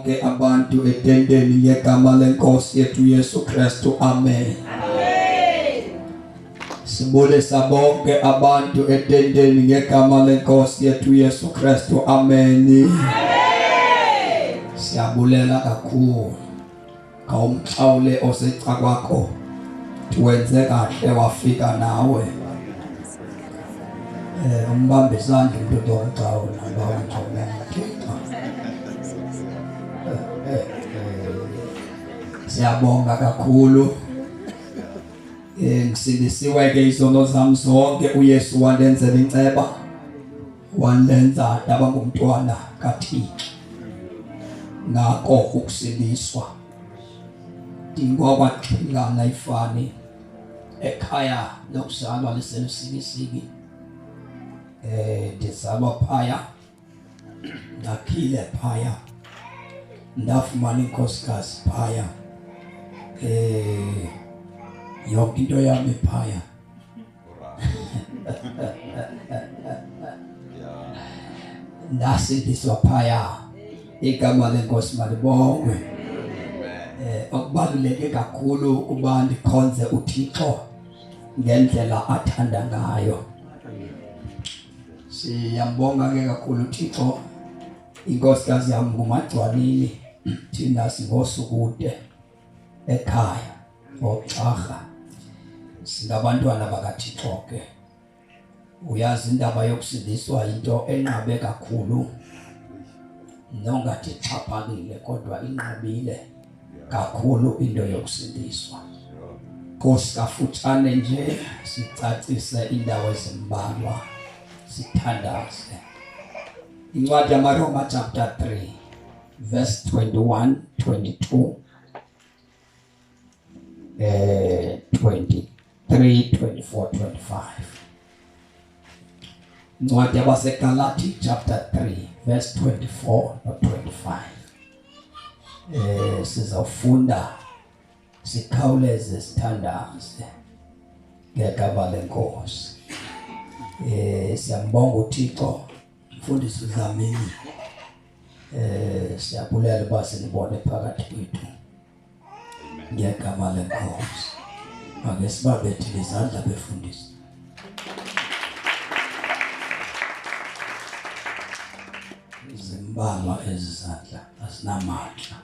bonke abantu etendeni ngegama lenkosi yethu Yesu Kristu. Amen. Sibulisa bonke abantu etendeni ngegama lenkosi yethu Yesu Kristu. Amen. Siyabulela kakhulu kawumxawule oseca kwakho tuwenze kahle wafika nawe. Umbambe isandla umuntu omxawula ngawumxawula. Siyabonga kakhulu. Ngisindisiwe ke izono zami zonke. uYesu walenzela inceba, walenza ndaba ngumntwana kaThixo. Ngakho ukusindiswa dingoba Xhingana ifani ekhaya lokuzalwa liselusikisiki. Ndizalwa phaya, ndakhile phaya, ndafumana inkosikazi phaya. Yonke into yami phaya. Ndasindiswa phaya. Igama lenkosi malibongwe. Okubaluleke kakhulu ukuba ndikhonze uThixo ngendlela athanda ngayo. Siyambonga ke kakhulu uThixo. Inkosikazi yami ngumagcwanini, thina singosukude ekhaya ngoxarha. Singabantwana bakaThixo ke. Uyazi indaba yokusindiswa into enqabe kakhulu. Nongathi xhaphakile kodwa inqabile kakhulu into yokusindiswa. Nkosi kafutshane nje sicacise indawo ezimbalwa sithandaze. Incwadi yamaRoma chapter 3 verse 21, 22, 23, 24, 25. Incwadi yabaseGalati chapter 3 verse 24 no 25. Sizawufunda sikhawuleze sithandaze ngegama lenkosi. Siyambonga uThixo mfundisi uDlamini. Siyabulela uba sinibone phakathi kwethu ngegama lenkosi. Ake sibabethele izandla befundisi. Zimbalwa ezizandla asinamandla.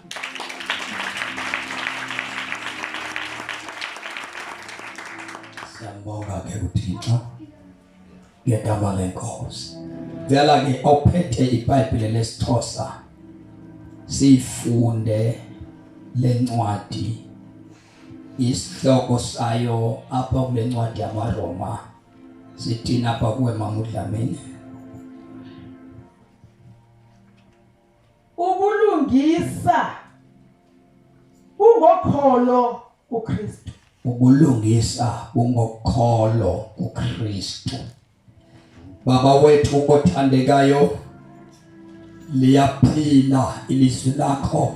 Siyambonga ke uThixo ngegama lenkosi. Vela ke ophethe iBhayibheli lesiXhosa sifunde lencwadi. Isihloko sayo apha kule ncwadi yamaRoma sithina apha kuwe Mama uDlamini. Ubulungisa ungokholo kuKristu. Ubulungisa bungokholo kuKristu. Baba wethu othandekayo, liyaphila ilizwi lakho,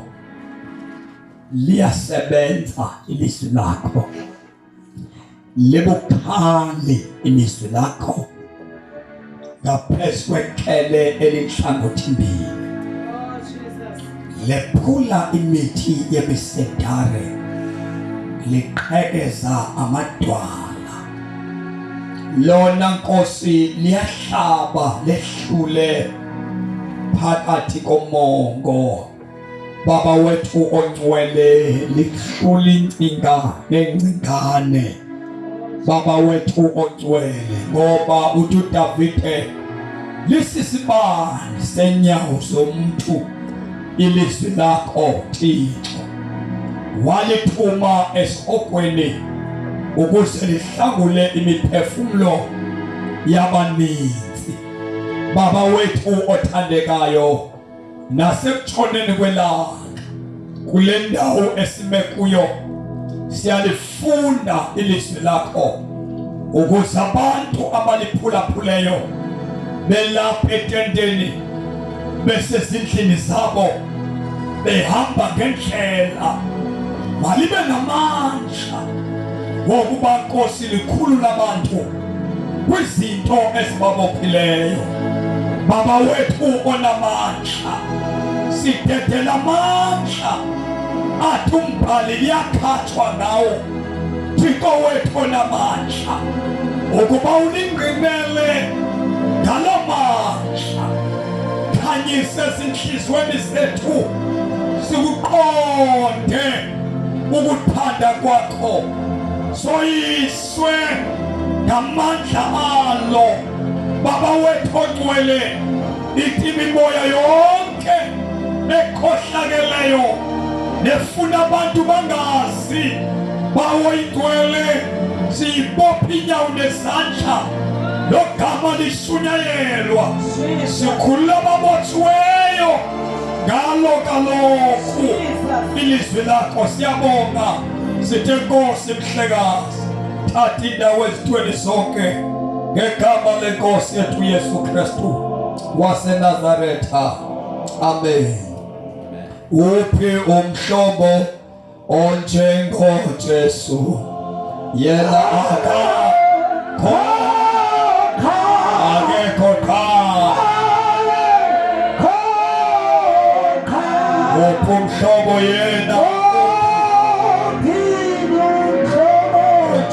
liyasebenza ilizwi lakho, libukhali ilizwi lakho ngaphezu kwekhele elihlangothi mbili. Lephula imithi yebisedare, liqhekeza amadwala. Lona Nkosi liyahlaba lehlule phakathi komongo. Baba wethu ongcwele lihlula incinga nencingane. Baba wethu ongcwele ngoba uthi uDavide lisisibani senyawo zomuntu ilizwi lakho Thixo. Walithuma esihogweni ukuze lihlangule imiphefumulo yabaninzi. Baba wethu othandekayo, nasekutshoneni kwelanga kule ndawo esime kuyo siyalifunda ilizwi lakho ukuze abantu abaliphulaphuleyo belapha etenteni besezindlini zabo behamba ngendlela malibe namandla wokuba Nkosi likhulu labantu kwizinto ezibabophileyo. Baba wethu onamandla sidedela amandla athi umbhali liyakhathwa ngawo Thixo wethu onamandla ukuba ulingqinele ngalo mandla khanyise ezinhliziyweni zethu sikuqonde ukuthanda kwakho soyiswe ngamandla alo Baba wethu ongcwele ithi imimoya yonke ekhohlakeleyo nefuna abantu bangazi bawo igcwele siyibopha inyawo nezandla logama lishunyayelwa sikhulula ababotshiweyo ngalo kaloku ilizwi lakho siyabonga sithe Nkosi mhlekazi thatha indawo ezithweni zonke ngegama lenkosi yethu Yesu Kristu waseNazaretha amen uphi umhlobo onjengo Jesu yena akakho uphi umhlobo yena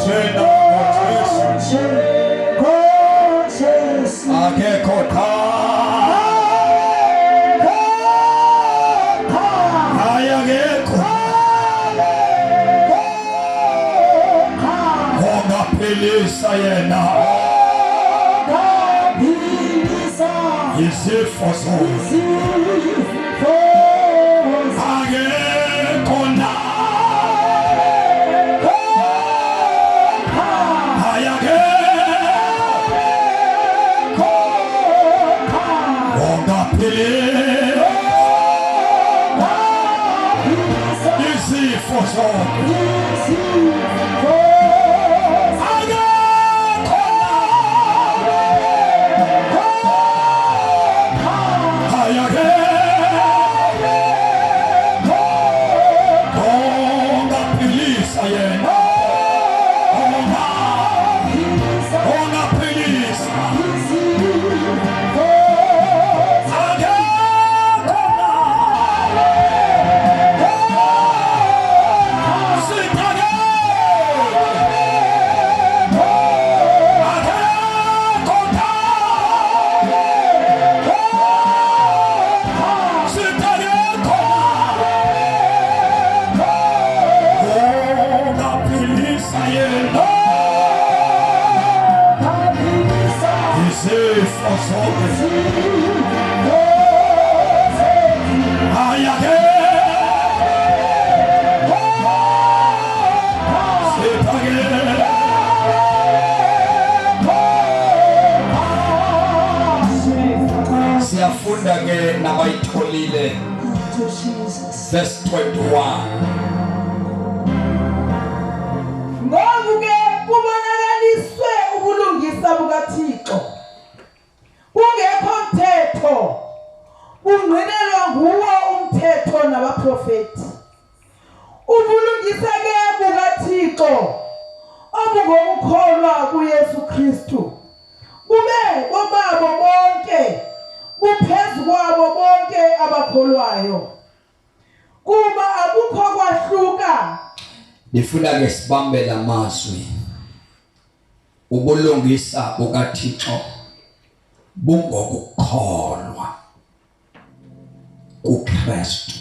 Yena izifo zonke agekhona ayakekho ongaphilisa izifo zonke siyafunda ke nabayitholile verse 21 ngokuke kubonakaliswe ubulungisa bukaThixo kungekho mthetho bungqinelwa nguwo umthetho nabaprofeti ubulungisa ke bukaThixo obungokukholwa kuYesu Kristu kube obabo bonke kuphezu kwabo bonke abakholwayo kuba akukho kwahluka Nifuna ke sibambe lamazwi ubulungisa bukaThixo bungokukholwa kuKristu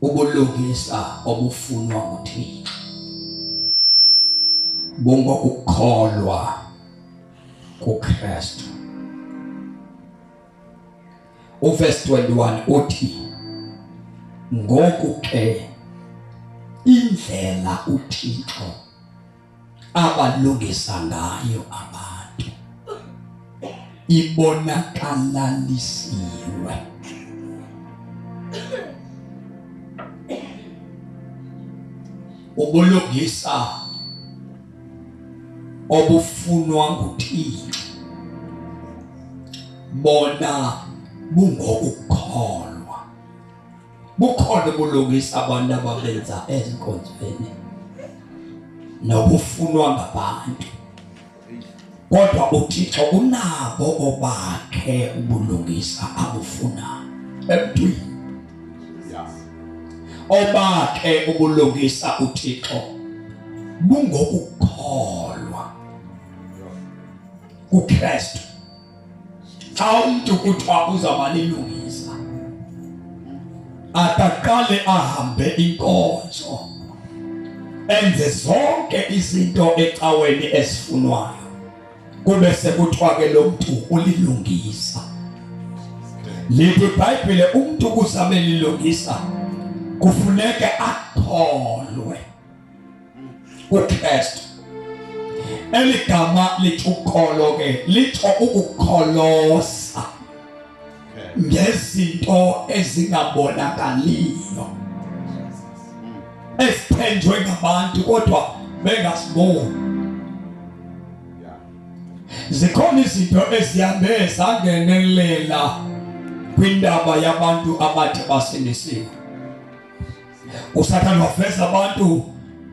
ubulungisa obufunwa nguThixo bungokukholwa kuKristu uverse 21 uthi ngoku ke indlela uThixo abalungisa ngayo abantu ibonakalisiwe ubulungisa obufunwa nguThixo bona bungokukholwa bukhona ubulungisa abantu ababenza ezinkonzweni nobufunwa ngabantu kodwa uThixo unabo obakhe ubulungisa abufuna emntwini. Obakhe ubulungisa uThixo bungokukholwa kuKristu. Xa umuntu kuthiwa uzabalilungisa, akaqale ahambe inkonzo, enze zonke izinto ecaweni esifunwayo, kube sekuthiwa ke lo muntu ulilungisa. Lithi iBhayibhile umuntu kuzabe lilungisa kufuneke akholwe kuKristu. Eligama lithi ukholo ke litho ukukholosa ngezinto ezingabonakaliyo, esiphenjwe ngabantu kodwa bengasiboni. Zikhona izinto ezihambe zangenelela kwindaba yabantu abathi basindisiwe. uSathane waveza abantu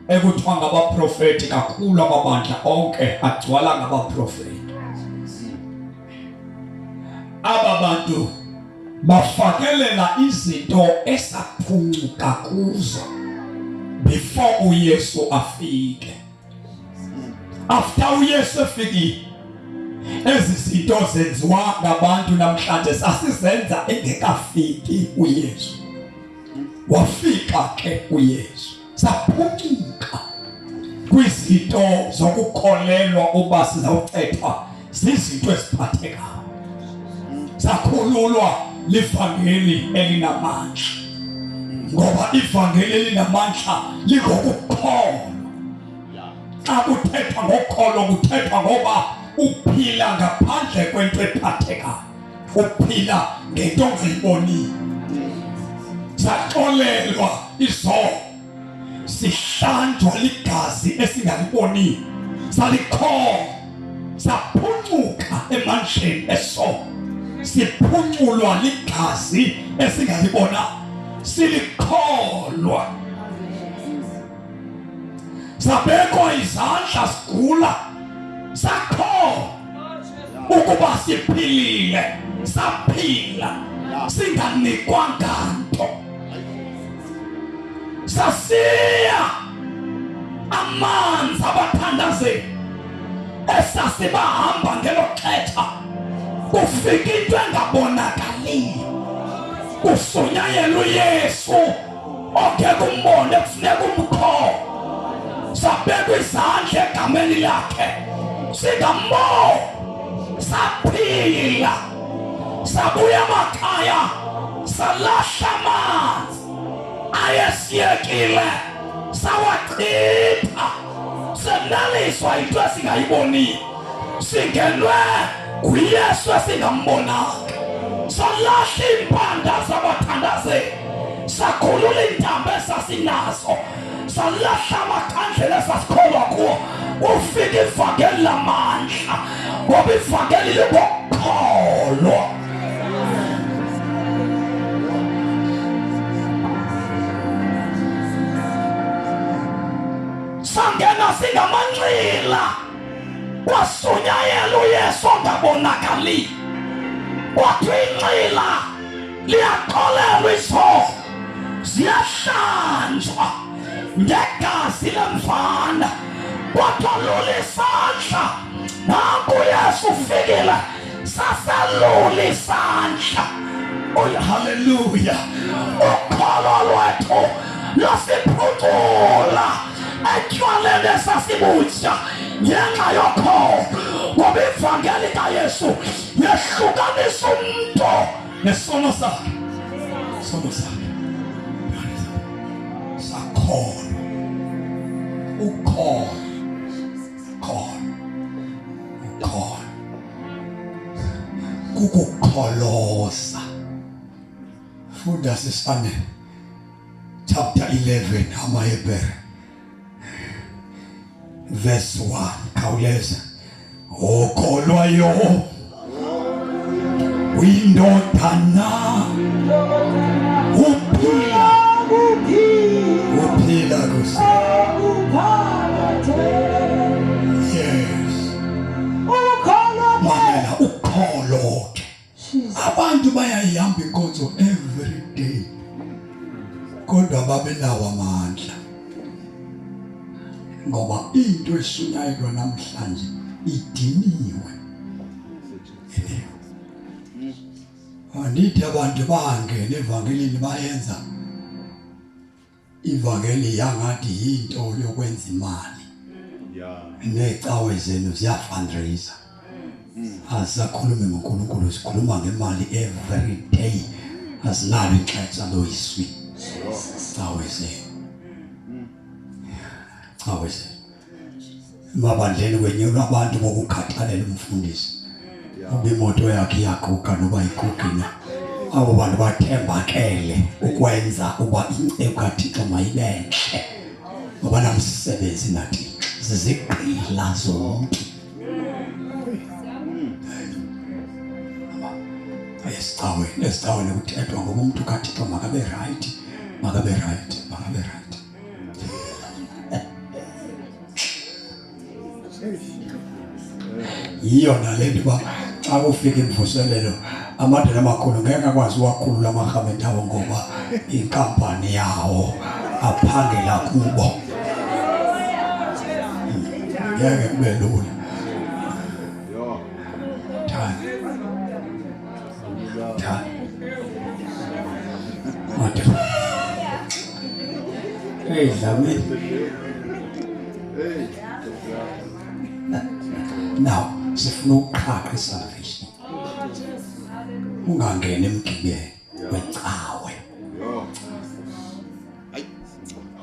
ekuthiwa ngabaprofeti kakhulu, amabandla onke agcwala ngabaprofeti. Aba bantu bafakelela izinto esaphunyuka kuzo before uYesu afike. After uYesu efike, ezi zinto zenziwa ngabantu namhlanje sasizenza engekafiki uYesu. Wafika ke uYesu, saphunyuka kwizinto zokukholelwa uba sizawucethwa zizinto eziphathekayo. Sakhululwa livangeli elinamandla, ngoba ivangeli elinamandla likokukholwa. Xa kuthethwa ngokholo kuthethwa ngoba uphila ngaphandle kwento ephathekayo, uphila ngento ongayiboniyo. Saxolelwa izono, sihlanjwa ligazi esingaliboniyo, salikholwa, saphunyuka emandleni esono, siphunyulwa ligazi esingalibona, silikholwa. Sabekwa izandla sigula, sakholwa ukuba siphilile, saphila, singanikwanga nto. Sasiya amanzi abathandazeli esasibahamba ngelo xesha, kufika into engabonakaliyo, kusunyayela uYesu ongeke umbone, kufuneka umkholwe. Sabekwa izandla egameni lakhe, singambona, saphila, sabuya emakhaya, salahla amanzi ayesiyekile, sawachitha, senaliswa into esingayiboniyo, singenwe nguYesu esingambonanga, salahla iimpanda zabathandazeli, sakhulula iintambo esasinazo, salahla amakhandlela esasikholwa kuwo. Ufika ivangeli lamandla, ngoba ivangeli likokholwa. Sangena singamanxila, kwasunyayela uYesu ongabonakali, kwathiwa inxila liyakholelwa izono, ziyahlanjwa ngegazi lemvana, kwatholula isandla. Nanku uYesu ufikile, sasalula isandla. Oh haleluya! Ukholo lwethu lasiphucula etywaleni esasibutsha ngenxa yokholo, ngoba ivangeli kaYesu yehlukanisa umntu nesono sakhe. Sono sakhe sakholwa, ukholo, kukukholosa. Funda sisane chapter 11 amaHebrew verse 1, khawuleza. Okholwayo uyindodana, uphila kusa. Yes. abantu bayayihamba inkonzo every day kodwa babenawo amandla ngoba into eshunyayelwa namhlanje idiniwe. Andithi abantu bangena evangelini bayenza ivangeli yangathi yinto yokwenza imali. Necawe zenu ziya fundraiser. Asakhuluma ngoNkulunkulu, sikhuluma ngemali every day. Asinalo ixesha loyiswi. Cawe zenu. Cawe zenu. Mabandleni kwenyuka abantu bokukhathalela umfundisi. Ube imoto yakhe yaguga noba igugina. Abo bantu bathembakele ukwenza uba incebo kaThixo mayibenhle. Ngoba namsebenzi nathi zizigqila zonke. Esicaweni kuthethwa ngoba umuntu kaThixo makabe right. Yiyo nalento ba xa ufika imvuselelo amadela amakhulu ngeke akwazi ukukhulula amahamenti awo ngoba inkampani yawo aphangela kubo. Ngeke kube lula. Hey, David. Now, sifuna ukuqhaqa salvation. Ungangena emgibeni wecawe.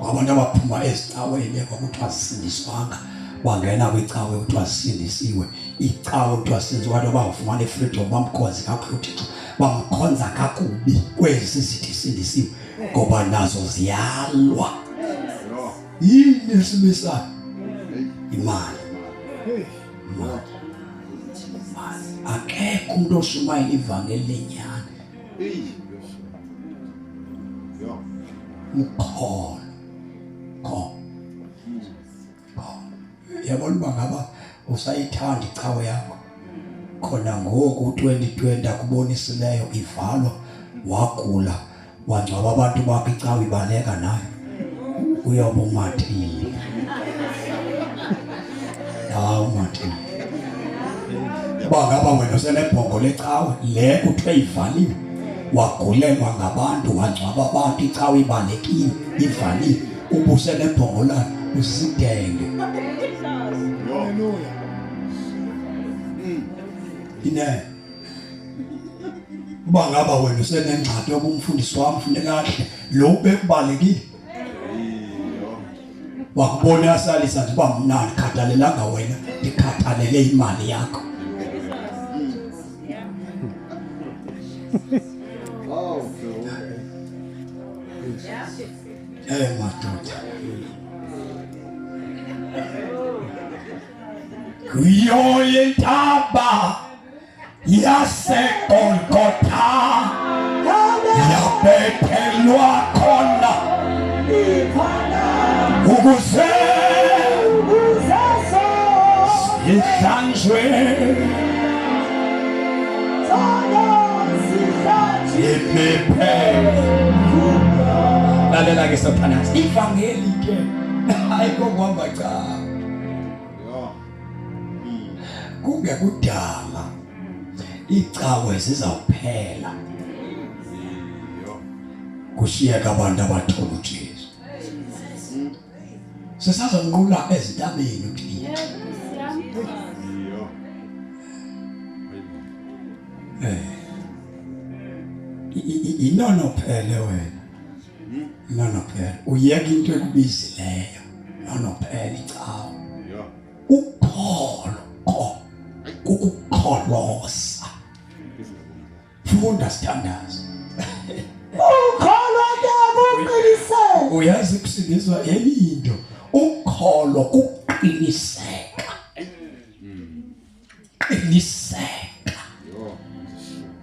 Abantu abaphuma ezicaweni kwakuthiwa sisindiswanga bangena kwicawe kuthiwa sisindisiwe. Icawe kuthiwa senziwa abantu abafumana freedom bamkhonza kakhulu uThixo. Bamkhonza kakubi kwezi sithi sindisiwe ngoba nazo ziyalwa. Yini esibisayo? Imali. Akekho umuntu oshumayela ivangeli lenyani. Ukhona. Yabona uba ngaba usayithanda icawe yakho. Khona ngoku 2020 akubonisileyo ivalwa wagula wangcwaba abantu bakho icawe ibaleka nayo. Uyoba umathile. Umathile. Bangaba wena senebhongo lecawe le kuthiwe ivaliwe wagulelwa ngabantu wangcwaba abantu icawe ibalekile ivaliwe ubusenebhongo la usidenge. Haleluya. Ine bangaba wena usenengxaki yobumfundisi wami funeka lo bekubalekile. Wakubona asalisa nje uba mna ndikhathalelanga wena ndikhathalele imali yakho. Madoda. Kuyo intaba yaseGolgotha yabethelwa khona ukuze ihlanjwe lalela ke Satanás ivangeli ke ayikho kwamba cha kungekudala icawe zizawuphela kushiyeka abantu abathola uJesu sesazonqula ezitabeni uthini inono phele wena inono phele uyeka into ekubizileyo inono phele icawe ukholo ukukholosa you understand us ukholo kuqiniseka uyazi kusindiswa into ukholo kuqiniseka qiniseka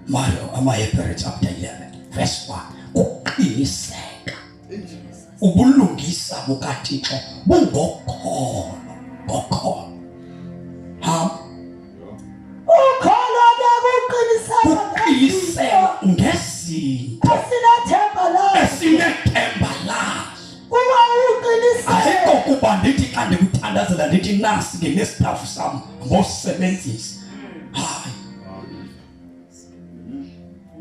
Mayo amaHebrew chapter 11 verse 1 uqiniseka ubulungisa bukaThixo bungokholo ngokholo ukholo kuqiniseka ipasi ke nesitafu sami ngosebenzisa hayi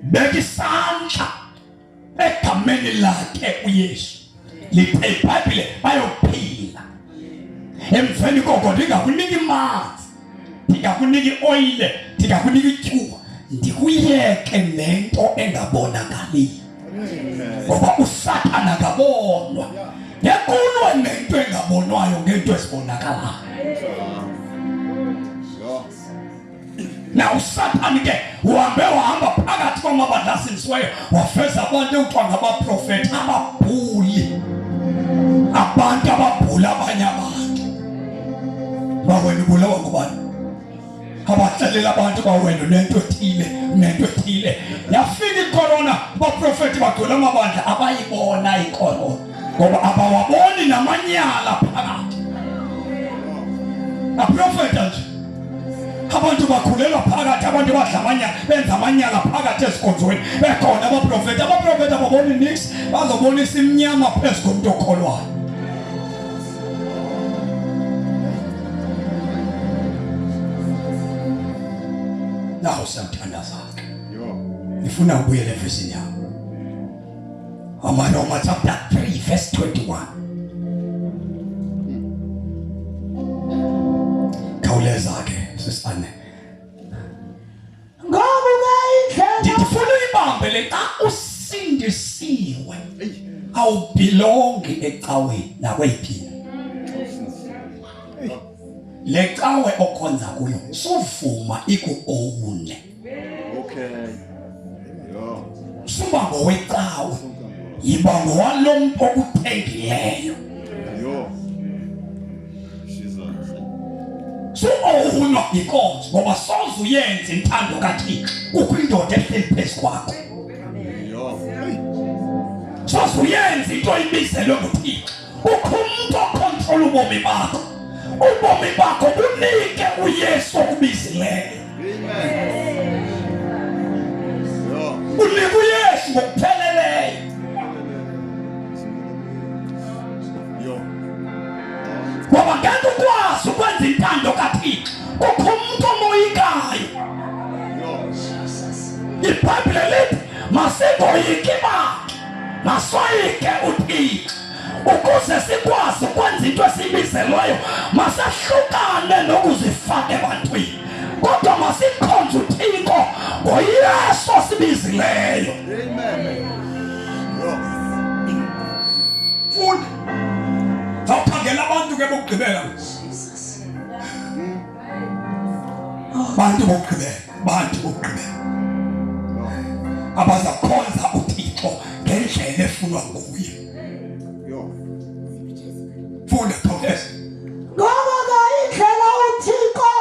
beki isandla egameni lakhe uYesu lithi iBhayibhile bayophila emveni koko ndingakuniki manzi ndingakuniki oil ndingakuniki ityuwa ndikuyeke nento engabonakaliyo ngoba uSathana akabonwa yakulwa nento engabonwayo ngento ezibonakalayo na uSathana ke wahamba phakathi kwamabandla asindisiweyo wafeza abantu ekuthiwa ngabaprofeti ababhuli abantu ababhula abanye abantu bawena ubulawa ngobani abahlalela abantu bawena nento ethile yafika icorona abaprofeti bagcwele amabandla abayibona icorona ngoba abawaboni namanyala phakathi aprofeti nje abantu bakhulelwa phakathi abantu badlamanya benza amanyala phakathi esikhonzweni bekhona abaprofeti ababoni nix bazobonisa imnyama phezu komuntu okholwayo naho siyamthandaza ngifuna ubuyele evesini yakho Amaroma chapter 3 verse 21 khawuleza ke sisane ndifuna uyibambe le xa usindisiwe awubelongi ecaweni nakweyiphi le cawe okhonza kuyo suvuma ikuowune suba ngowecawe yiba ngowalomuntu okuthengileyo so owunwa inkonzo ngoba soze uyenze intando kaThixo kukho indoda ehleli phezu kwakho soze uyenze into ibizelwe nguThixo kukho umuntu ocontrol ubomi bakho bunike uYesu okubizileyo unike uYesu ngokupheleleyo ngoba ngeke ukwazi ukwenza intando kaThixo kukho umuntu omoyikayo iBhayibhile lithi masingoyiki bakhe masoyike uThixo ukuze sikwazi ukwenza into esibizelweyo masahlukane nokuzifaka ebantwini kodwa masikhonze uThixo ngoYesu osibizileyo amen futhi zawukhangela abantu ke bokugqibela bantu bokugqibela abazakhonza uThixo ngendlela efunwa nguye funda khawuleza ngoba indlela uThixo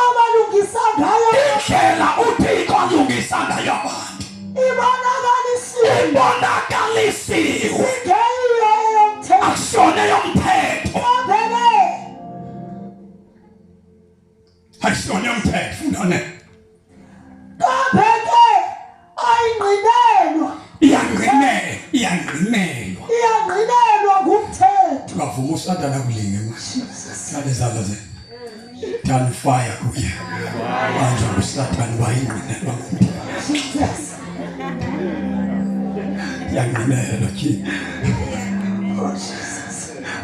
abalungisa ngayo indlela uThixo alungisa ngayo abantu ibonakalisiwe akusona yomthetho akusona yomthetho fundane kapheke ayingqinelwa iyangqinelwa ngumthetho bavuma uSathana kulinge manje izandla ze turn fire kuye manje uSathana bayingqinelwa ngumthetho yangqinelwa ki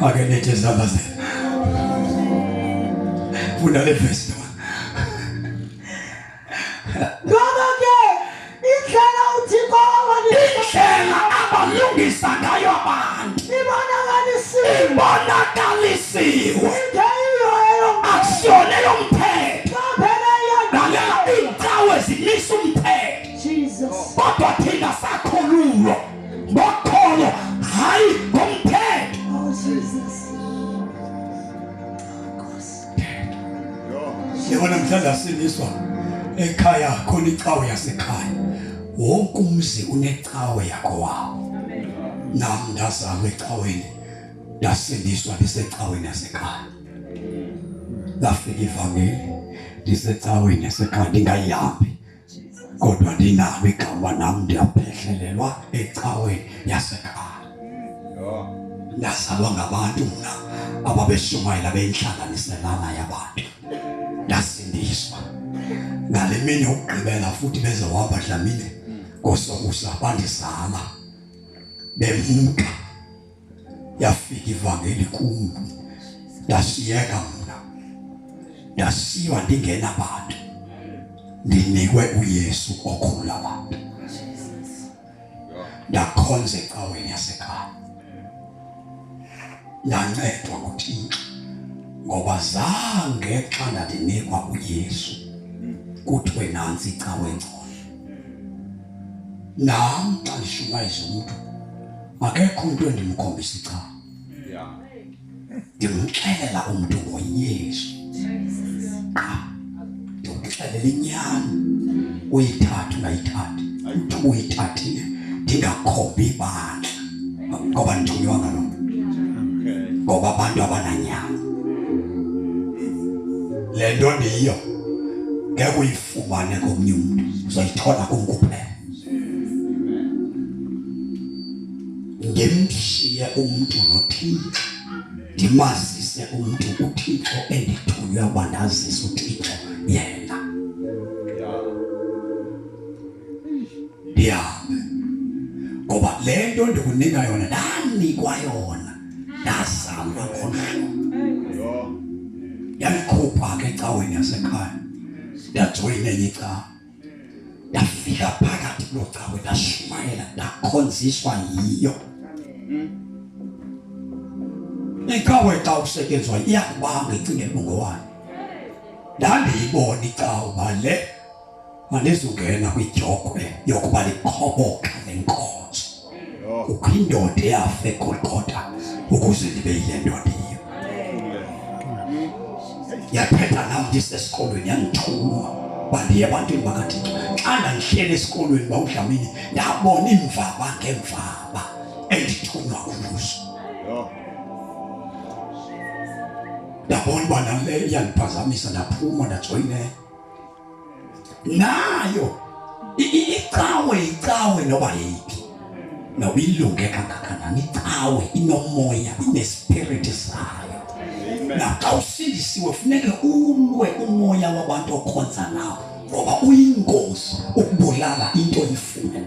ake nithi izandla ze funda le verse ngoba ke indlela uThixo abalungisa ngayo abantu ibonakalisiwe akusiyona yomthetho lalela iincawe zilisa umthetho kodwa thina sakhululwa ngokholo hayi ngomthetho yabona mhlawumbe asindiswa ekhaya khona icawe yasekhaya wonke umzi unecawe yakho wawo nami ndazalwa ecaweni ndasindiswa ndisecaweni yasekhaya lafika ivangeli ndisecaweni yasekhaya ndingayihambi kodwa ndinalo igama nami ndiyaphehlelelwa ecaweni yasekhaya Ndazalwa ngabantu mina ababeshumayela beyihlanganiselana yabantu. Ndasindiswa. Ngale mini yokugqibela futhi bezohamba dlamini kosokusa bandizama. Bemuka. Yafika ivangeli kum. Ndasiyeka mina. Ndasiwa ndingena abantu. Ndinikwe uYesu okhulula abantu. Ndakhonza ecaweni yasekhaya. Ndancedwa nguThixo ngoba zange xa ndinikwa uYesu kuthiwe nansi icawe engcono. Nam xa ndishumayeza umuntu akekho umuntu endimkhombisa icawe. Ndimxelela umuntu ngoYesu. Ndimxelela inyani uyithatha ungayithathi. Uthi uyithathile ndingakhombi ibandla ngoba ndithunywa ngalo. Ngoba abantu abananyanga. Le nto ndiyo ngeke uyifumane komnye umuntu, uzoyithola kum kuphela. Ngimshiye umuntu noThixo, ndimazise umuntu uThixo endithunywe uba ndazise uThixo yena. Ndihambe ngoba le nto ndikunika yona ndanikwa yona. Ndazama khona. Yandikhupha ke ecaweni yasekhaya. Ndajoyina enye icawa. Ndafika phakathi kuloo cawe ndashumayela ndakhonziswa yiyo. Icawe xa usetyenzwa iyakubanga icingela ubungowane. Ndandiyibona icawa uba le mandizungena kwidyokwe yokuba likhoboka lenkonzo. Kukho indoda eyafa eGolgotha ukuze ndibe yile ndoda iyo. Yaphetha nam ndisesikolweni yandithuma bandiye ebantwini bakaThixo. Xa ndandihleli esikolweni bawudlamini ndabona imvaba ngemvaba endithunywa kuzo. Ndabona uba nale iyandiphazamisa ndaphuma ndajoyina. Nayo icawe noba yiphi noba ilunge kangakanani icawe inomoya inespiriti sayo. Naxa usindisiwe funeke ulwe umoya wabantu okhonza nawo ngoba uyingozi ukubulala into oyifumeneyo.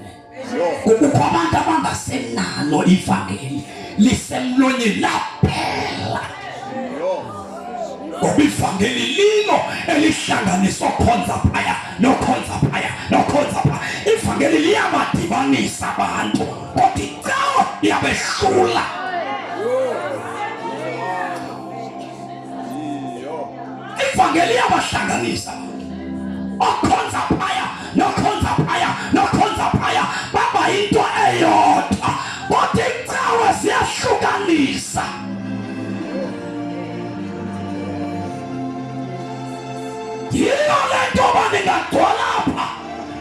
Kukho abantu abangasenalo ivangeli lisemlonyeni laphela. Ngoba ivangeli lilo elihlanganisa okhonza phaya nokhonza phaya nokhonza phaya. Ivangeli liyabadibanisa abantu kodwa icawa iyabehlula. Ivangeli iyabahlanganisa okhonza phaya nokhonza phaya nokhonza phaya baba into eyodwa kodwa icawa ziyahlukanisa. Yilo le nto baningadwalapha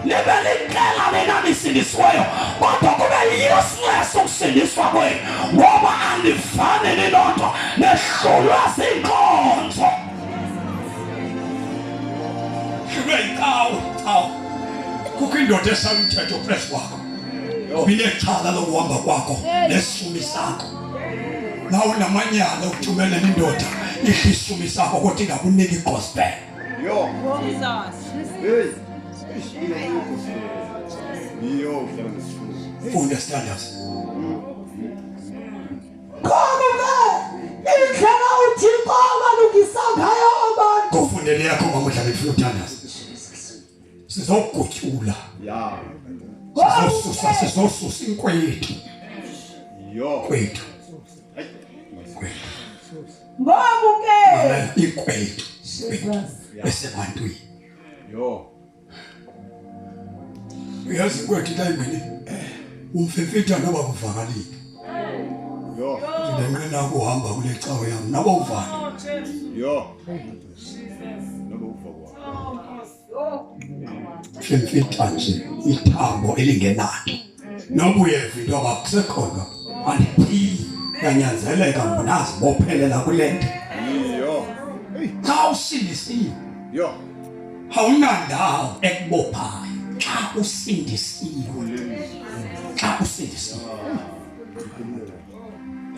nibe liqela linamisindisiweyo kodwa kube useless ukusindiswa kwenu ngoba andifane ninodwa nehlulwa zinkonzo. Icawe kukho indoda esamthetho phezu kwakho ngoba inexhala lokuhamba kwakho nesisumi sakho. Nawe namanyala ukuthumelela indoda isisumi sakho kodwa ingakuniki igospel. Understand us? Indlela uThixo abalungisa ngayo abantu. Kufundele yakho mamudla ngifuna uthandaza. Sizogutyula. Sizosusa inkwethu. Kwethu. Ngobuke. Ikwethu. Esebantwini. Uyazi inkwethu la ingene umfefetha noba kuvakalile. Ndinqena ukuhamba kule cawe yami nabo uvana. Mfefetha nje ithambo elingenayo. Nobuyeva into abakusekhona andiphili yanyanzeleka mnazi bophelela kule nto. Xa usindisiwe awunandawo ekubophayo. Xa usindisiwe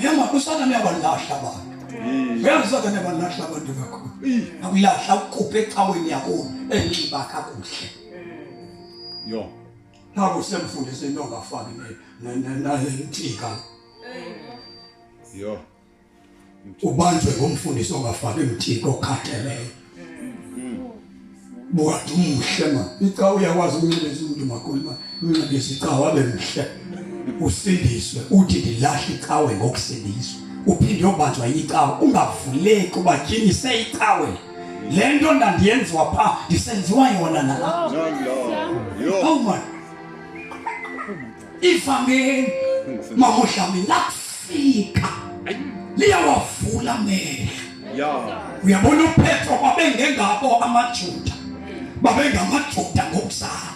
yema usana uyabalahla abantu uyazizwa nebalahla abantu kakhulu akulahla ukukhupha ecaweni yakho enxiba kakuhle yo naku semfundise into ongafaki nalentika yo ubanjwe ngomfundisi ongafaki imthiko okhatheleyo bukathi umuhle ma icawa uyakwazi ukunxibisa umuntu makhulu unxibisa icawa abe mhle usindiswe uthi dilahla icawe ngokusindiswa uphinde ubanjwa icawa ungavuleki uba tyini seyicawe lento ndandiyenziwa pha ndisenziwa yona nala oh man ivangeli mamohlami lakufika liyawavula amehlo uyabona uPetro babengengabo amaJuda babengamaJuda ngokuzalwa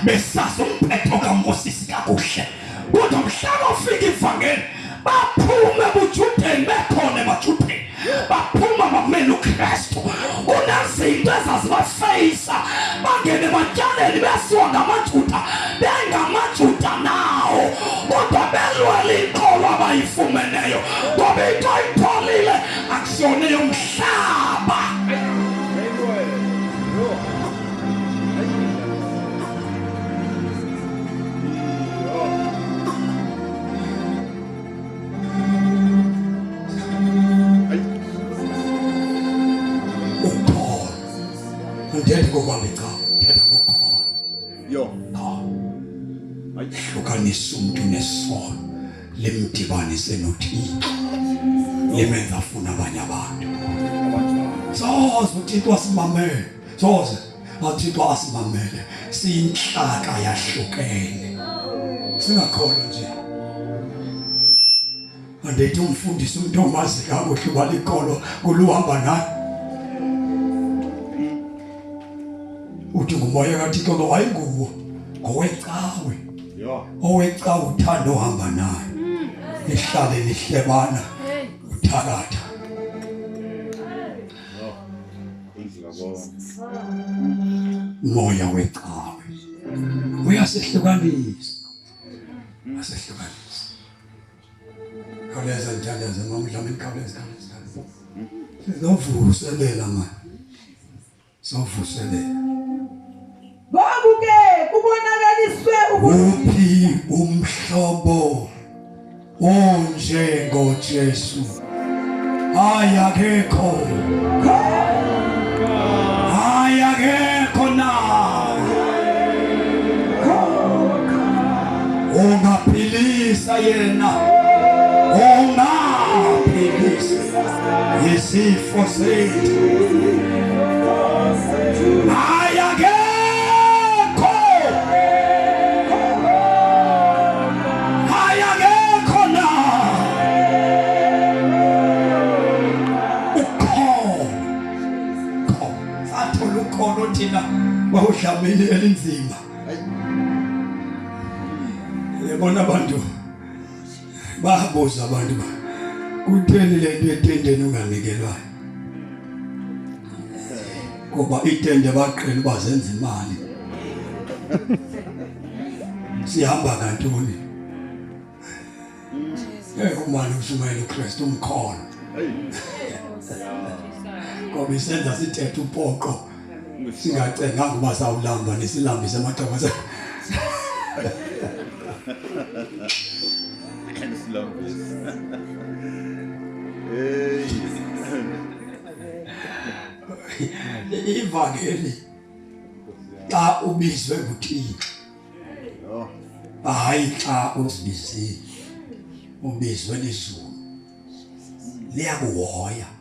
besazi umpetho kaMoses kakuhle kodwa mhlaba ufika ivangeli baphume ebuJudeni bekhona emaJudeni baphuma bamela uKristu unezinto ezazibafeyisa bangene batyaleli besiwa ngamaJuda bengamaJuda nawo kodwa belwela inkolo abayifumeneyo ngoba into ayipholile akusiyona yomhlaba Ndiyathi ngokwangeka ndiyathi ngokhona yo hlukanisa umuntu nesono limdibanise noThixo limenza afuna abanye abantu soze uThixo asimamele soze uThixo asimamele siyinhlaka yahlukene singakholwa nje andithi umfundisi umuntu omazi kakuhle balikolo kuluhamba naye uthi ngumoya kaThixo lo ayinguwo owecawe owecawe uthando ohamba naye lihlale lihlebana uthakatha moya wecawe uyasihlukanisa khawuleza nthandaze mamdlame khawuleza sizovuselela manje sovuselela Babuke kubonakaliswe uphi umhlobo onje ngoJesu ayakekho na ungaphilisa yena ungaphilisa isifo sethu bahlamile elinzima yabona abantu babuza abantu kutheni lento etendeni unganikelwayo ngoba itende baqhela bazenza imali sihamba kantoni umani ushumayela uKristu umkhona ngoba isenza sithethe upoqo singacenga ngoba sawulamba nesilambise amagqaba ivangeli xa ubizwe nguThixo hayi xa uzibizile ubizwe lizulu liyakuhoya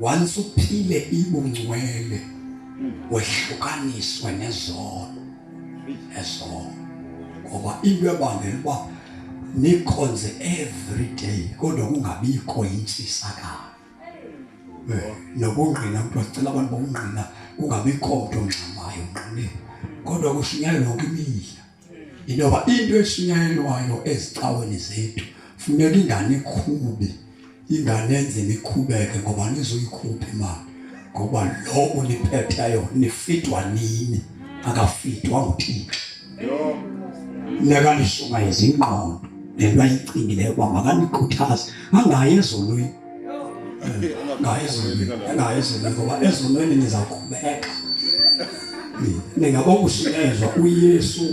once uphile ibungcwele wehlukaniswe nezono ngoba into ebangela uba nikhonze every day kodwa kungabikho intshisakalo nobungqina umuntu wacela abantu bobungqina kungabikho umuntu ongxamayo ngqine kodwa kushunyayelwa yonke imihla inoba into eshunyayelwayo ezicaweni zethu funeka ingane ikhube ingane enzeni ikhubeke ngoba nizoyikhupha imali ngoba lo uniphetheyo nifitwa nini akafitwa nguThixo neka nishuma izingqondo lento ayicingileyo uba makanikhuthaze angayi ezulwini. Ngayi ezulwini ngoba ezulwini nizaqhubeka. Ningabona usikezwa uYesu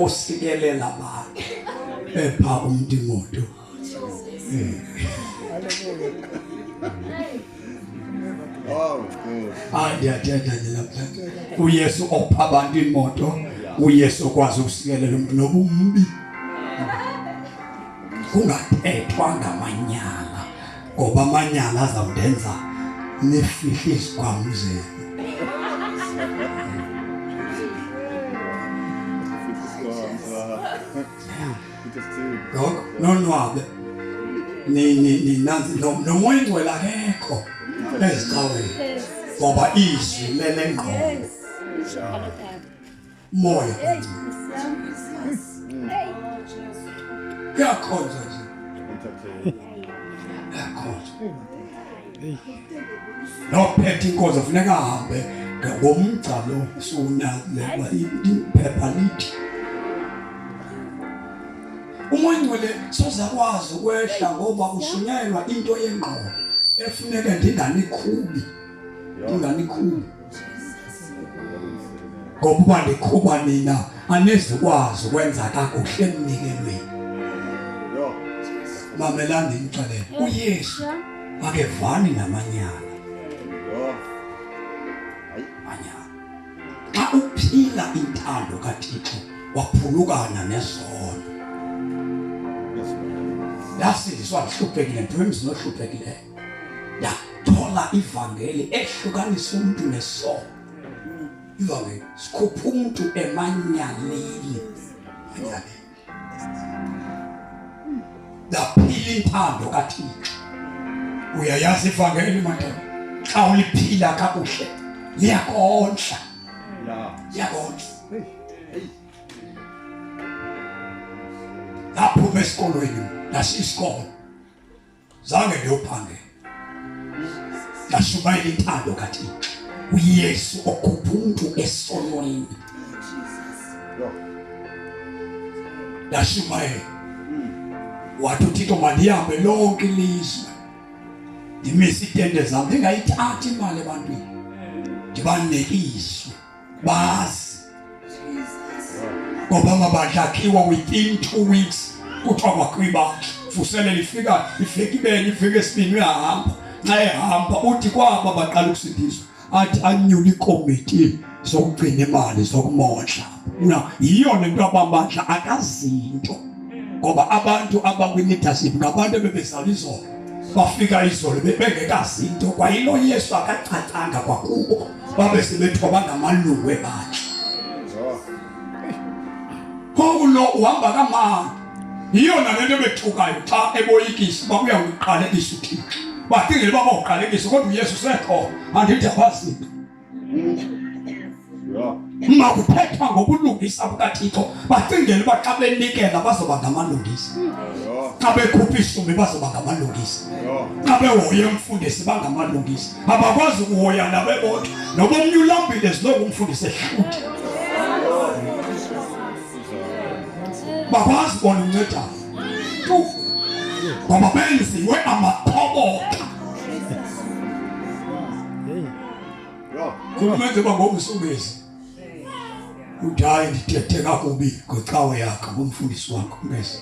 osikelela abantu epha umuntu imoto. Ndiyathetha nje lapha. uYesu opha abantu imoto, uYesu okwazi ukusikelela umuntu noba umbi. Kungathethwa ngamanyala ngoba amanyala azawudenza nifihle izikhwamu zenu. Nonwabe nanzi nomoya ingcwele akekho ezicaweni ngoba izwi lelengqondo moya yakhonza nje yakhonza nophethe inkonzo funeka ahambe ngomgca lo sunaleba iphepha lithi umoya ingcwele sozakwazi ukwehla ngoba ushunyayelwa into yengqondo efuneka ndinganikhubi ngoba ndikhuba nina anezikwazi ukwenza kakuhle emnikelweni. Mamelani ngixelele uYesu akevani namanyala. Xa uphila intando kaThixo waphulukana nezono. Yasindiswa nhluphekile ntwemzi nohluphekileyo. Yathola ivangeli ehlukanisa umuntu nesono. Ivangeli sikhupha umuntu emanyaleni. Daphila intando kaThixo. Uyayazi ivangeli madoda. Xa uliphila kakuhle liyakondla. Liyakondla. Lapho esikolweni nasisikolo zange ngiyophange. Yashumayela intando kaThixo. uYesu okhupha umuntu esonweni. Yashumayela. Wathi uThixo malihambe lonke ilizwe. Ndimisa itende zami ndingayithathi imali ebantwini. Ndibanike izwi bazi. Ngoba amabandla akhiwa within 2 weeks. Kuthiwa kwakhiwa vuselela ifika ibeni ifike esibini uyahamba. Xa ehamba uthi kwaba baqala ukusindiswa athi anyule ikomiti sokugcina imali sokumondla. Yiyo lento abamandla akazinto. Ngoba abantu abakwinitaship ngabantu bebezala izolo bafika izolo bebengekazinto kwayilo Yesu akacacanga kwakubo babe sebethoba ngamalungu ebandla. Paulo uhamba kamanga yiyo nalento bethukayo xa eboyikisa babuya ukuqalekisa uThixo bathingele baba uqalekisa kodwa uYesu sekho andithi abazinto. Makuthethwa ngobulungisa bukaThixo bacingele uba xa benikela bazoba ngamalungisa. Xa bekhupha isumbi bazoba ngamalungisa. Xa behoya umfundisi bangamalungisa. Abakwazi ukuhoya nabebodwa noba omnye ulambile ziloku umfundisi ehluthi. Bakwazi bona unceda. Ngoba benziwe amathoboka. Kumenze bangomsubezi. Uthi hayi ndithethe kakubi ngocawe yakhe ngomfundisi wakho mbese.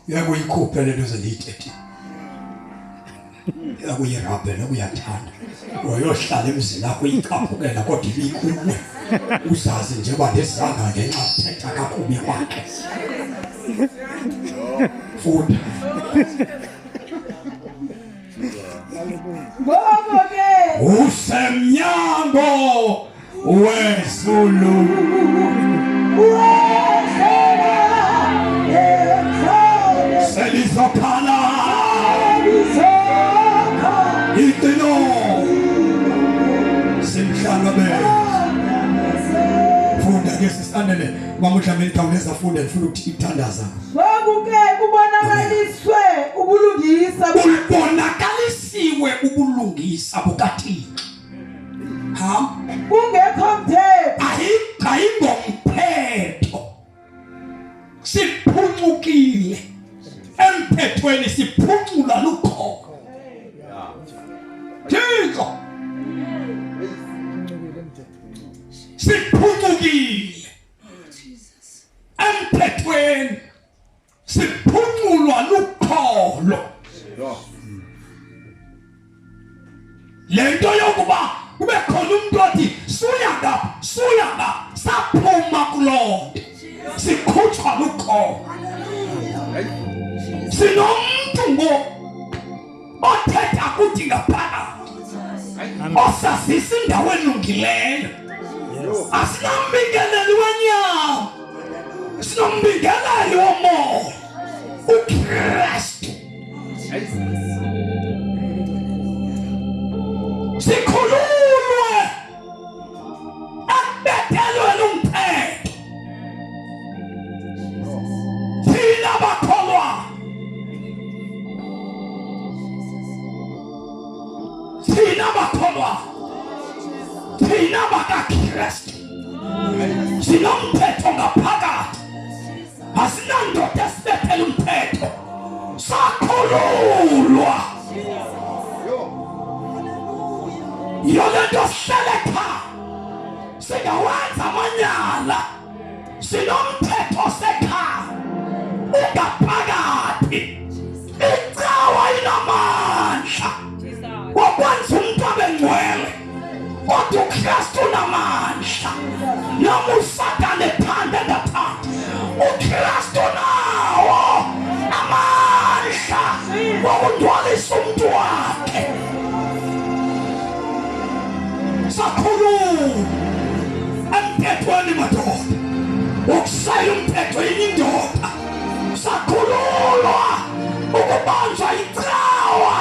Yakuyikhuphe lento ezendiyithethe. Yakuyirabhe nokuyathanda. Uyohlala emzini akho icaphukela kodwa ibikuwe. Uzazi nje uba ndesizanga ngenxa yokuthetha kakubi kwakhe. Funda. Usemnyango wezulu. Selizokhala. Itino. Simhlangabele. Funda ke sisandele mamudlamini thawuleza funda ndifuna ukuthi ithandaza. Wakuke kubonakaliswe ubulungisa. Kubonakalisiwe ubulungisa bukaThixo. Kungekho mthetho. Ayingomphetho. Siphuncukile siphucukile emphethweni siphuculwa lukholo lento yokuba kube khona umuntu othi suya ngapha saphuma kulonto sikhutshwa lukholo sinomuntu othetha kuthi ngaphakathi osasisa indawo elungileyo asinambingeleli wenyawo sinombingeleli womoya uKristu sikhululwe akubethelweni umphetho thina bakholwa thina bakaKristu sinomphetho ngaphakathi asinandoda esibethela umphetho sakhululwa yolento selekha singawenza amanyala sinomphetho sekhaya ungaphakathi icawa inamandla wakwenza umuntu abengcwele kodwa uKristu unamandla noma uSathane ethanda engathandi uKristu nawo amandla wokudwalisa umuntu wakhe sakhululwa emphethweni madoda ukusayela umphetho yindoda sakhululwa ukubanjwa icawa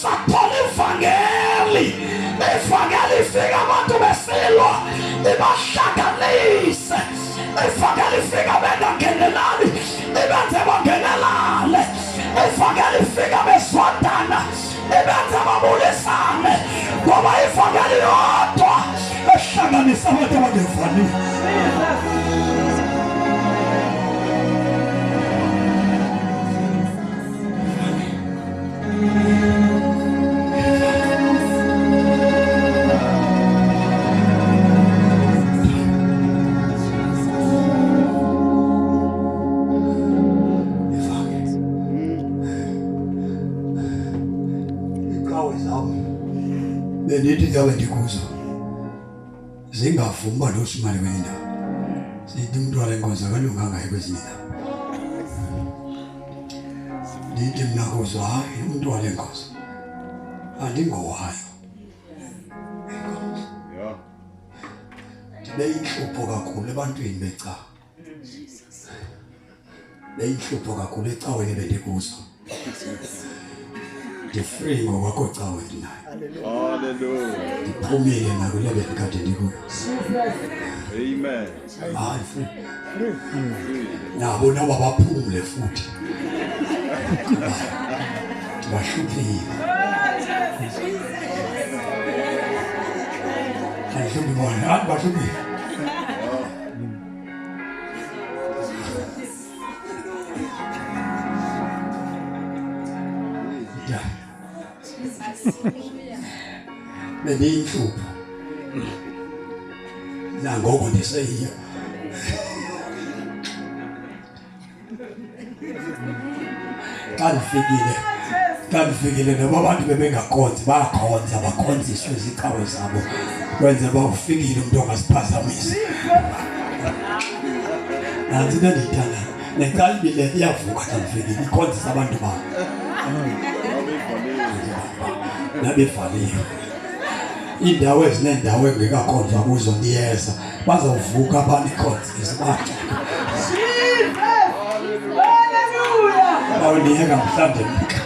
sathola ivangeli ifika abantu besilwa ibahlanganise ivangeli ifika bengangenelani ibenze bangenelane ivangeli ifika beswatana ibenze babulisane ngoba ivangeli yodwa ehlanganisa abantu abangevaniyo benithi ngiyabe ndikuzo zingavuma losimali wena sithi umuntu walenkonzo akalunganga kwezinye ndithi mina kuzo hayi umuntu walenkonzo andingowayo beyinhlupho kakhulu ebantwini beca beyinhlupho kakhulu ecaweni bendikuzo free ngokwakho caweni nayo Hallelujah. ndiphumile nakule bekade ndikuyo Amen. hayi free nabo nabo baphumule futhi bashupile ayishumi bona bashupile bendiyinhlupho nangoko ndiseyiyo xa ndifikile noba abantu bebengakhonzi bayakhonza bakhonziswe iziqhawe zabo kwenze bawufikile umuntu ongasiphazamisi nansi into endiyithandayo necalibile iyavuka xa ndifikile ikhonzisa abantu babo nabevaliwe indawo ezinendawo engekakhonzwa kuzo niyeza bazawuvuka abantu ikhonzisa bathi bawuniyeka mhlawumbe mka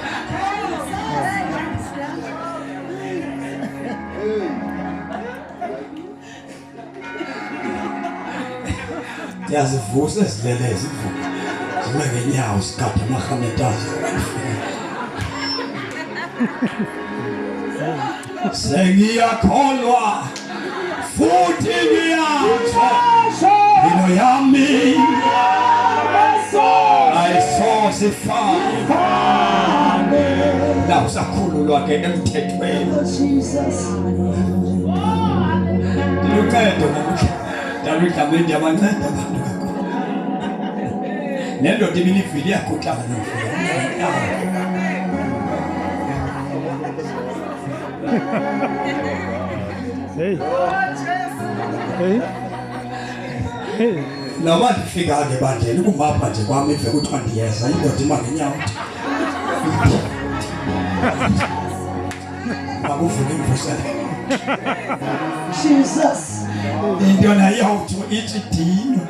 yazivusa ezilele zivuka zime ngenyawo zigade amahametazi sengiyakholwa futhi ngiyatsho impilo yami ayisosifane la usakhululwa ke emthethweni Lucado ngokuhle. Daludlameni yabanceda abantu kakhulu. Nendo dimini vili yakhuthala nomfana. Hey. Hey. Hey. Noma ndifika ke bandleni kumapha nje kwami ive kuthiwa ndiyeza indoda ima ngenyawo. Makuvuka imvusela. Jesus. Into nayawuthi ithi dino.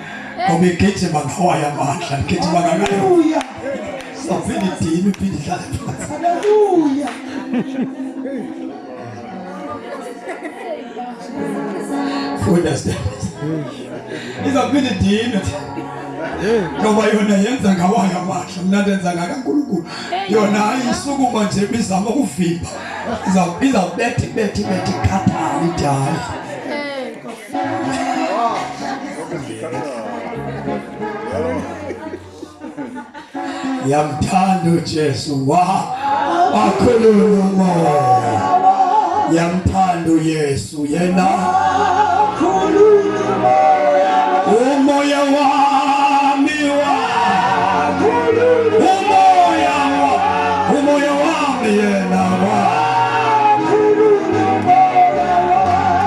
Ngoba igijima ngawaya amandla, igijima nganayo. Hallelujah. Safini dino iphinde ihlale phansi. Hallelujah. Understand? Izaphinda dino. Ngoba yona yenza ngawaya amandla, mina ndenza ngakaNkulunkulu. Yona ayisukuma nje bizama ukuvimba. Izawubethi khathana idala. Yamthanda uJesu wakhuluma umoya. Yamthanda uYesu yena Khuluma umoya wami umoya wami yena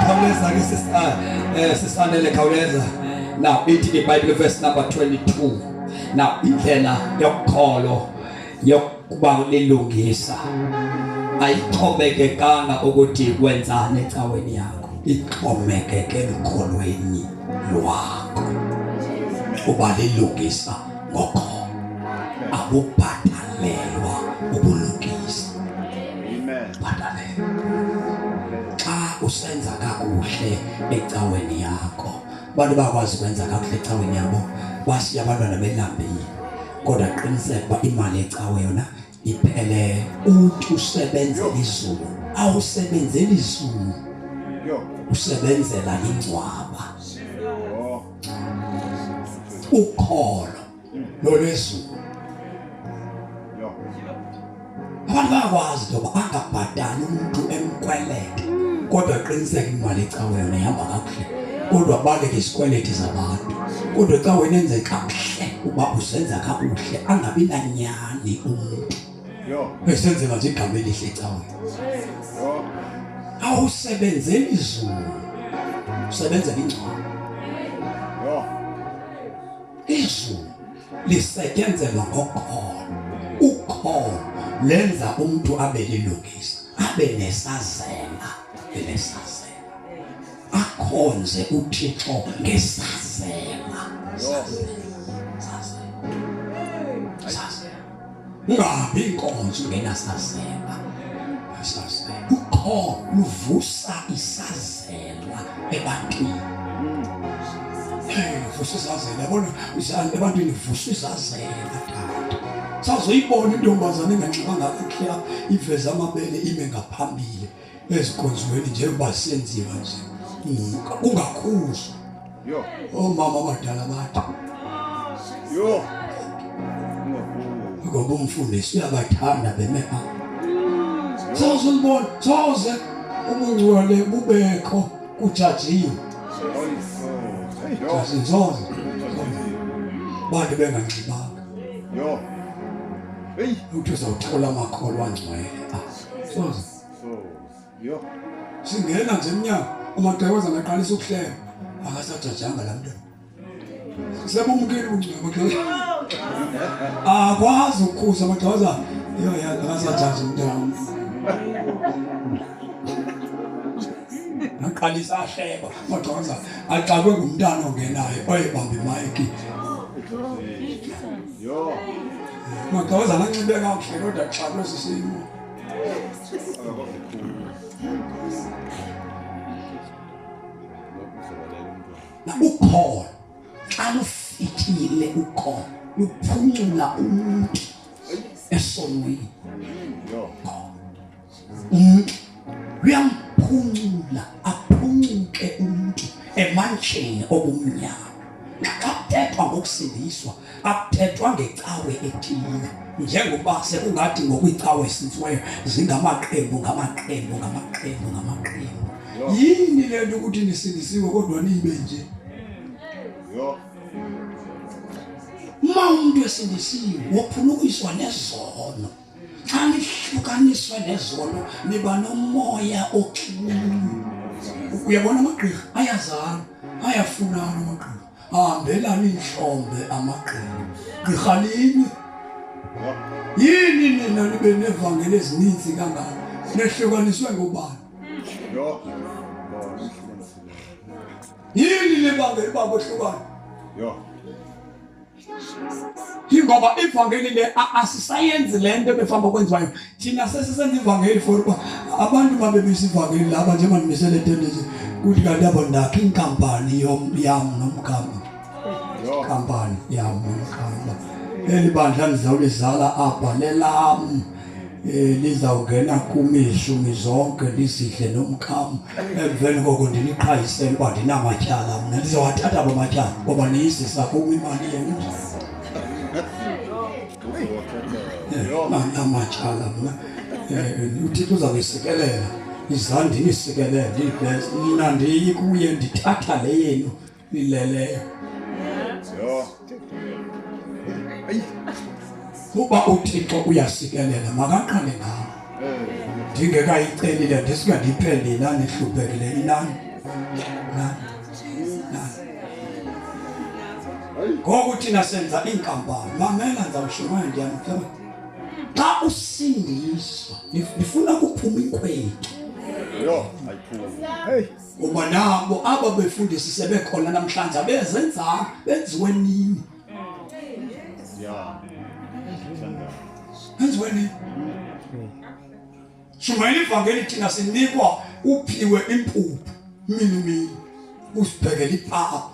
khawuleza ke sisanele khawuleza. Now ithi the Bible verse number 22. Now indlela yokukholo yokuba lilungisa ayixhomekekanga ukuthi kwenzane ecaweni yakho, ixhomekeke ekholweni lwakho. Uba lilungisa ngokho akubhatalelwa ubulungisa. Amen. Bhatalelwa xa usenza kakuhle ecaweni yakho. Abantu bakwazi ukwenza kakuhle ecaweni yabo basiya abantwana belambile, kodwa qiniseka uba imali ecawe yona iphele. Uthi usebenzela izulu, awusebenzeli izulu, usebenzela ingcwaba. Ukholo lolwezulu. Abantu bakwazi ukuba angabhatali umuntu emkwelete, kodwa qiniseka imali ecawe yona ihamba kakuhle, kodwa baleke isikweleti zabantu. Kodwa xa wena enze kakuhle uba usenza kakuhle, angabi nanyani umuntu esenzela nje igama elihle ecaweni. Awusebenzeli izulu, usebenzela ingcwaba. Izulu lisetyenzelwa ngokholo. Ukholo lenza umuntu abe lilungisa, abe nesazela, akhonze uThixo ngesazela. Ungabi inkonzo ungenasazela. Ukholo luvusa isazela ebantwini. Vusa isazela, yabona ebantwini vusa isazela tata. Sazoyibona intombazane enganxibanga kakuhle iveza amabele ime ngaphambili ezikhonzweni njengoba senziwa nje. Ungakhuzwa. Omama abadala bathi ngoba umfundisi uyabathanda bemeha. Sawuzibona, sawuze ubungcwele bubekho kujajiwe. Sasizoze bantu benganxibanga. Uthi uzawuthola amakholo angcwele. Soze singena nje emnyango uMagqabaza ngaqalisa ukuhleba, akasajajanga la mntu. Sebumkile ungcwele akwazi ukukhuza Magqabaza akasajaji umntwana. Naqalisa ahleba Magqabaza axakwe ngumntana ongenayo oyibamba imayiki. Magqabaza anxibe kakuhle kodwa axakwe sisimo. Ukholo xa lufikile, ukholo luphuncula umuntu esonweni. Luyamphungula, aphuncuke umuntu emantsheni obumnyama. Xa uthetha kuthethwa ngokusindiswa akuthethwa ngecawe ethile njengoba sekungathi ngokwicawe esinsiweyo zingamaqembu ngamaqembu yini le nto ukuthi nisindisiwe kodwa nibe nje uma umuntu esindisiwe wophulukiswa nezono xa nihlukaniswe nezono niba nomoya oqinile uyabona amagqirha ayazana ayafunana amagqirha ahambelana inhlombe amagqirha gqirha linye yini nina nibe nevangeli ezininzi kangaka nehlukaniswe ngobani yini lebangeli babo hlukana ngoba ivangeli le asisayenzi lento befamba kwenziwayo thina sesisenza ivangeli for abantu babe besivangeli laba njengoba nimisele tendency kuthi kanti yabo ndakho inkampani yami nomkhamba inkampani yami nomkhamba elibandla lizawulizala apha lelami lizawungena kumishumi zonke lisidle nomkhamba emveni koko ndiniqhayisele uba ndinamatyala mna ndizawathatha amatyala ngoba niyisisa kum imali yenu amatyala mna uThixo uzawuyisikelela izandini isikelele nina ndiyikuye ndithatha le yenu ileleyo uba uThixo uyasikelela makaqale ngawo ndingekayicelile ndisuke ndiphendile nani hluphekile inani ngoku thina senza inkampani mamela ndizawushimaya ndiyamhlaba xa usindiswa ndifuna kuphuma inkwethu uba nabo aba befundisi sebekhona namhlanje bezenzanga benziwe nini benziwe nini shumayeli ivangeli thina sinikwa uphiwe impuphu mini usiphekele ipapa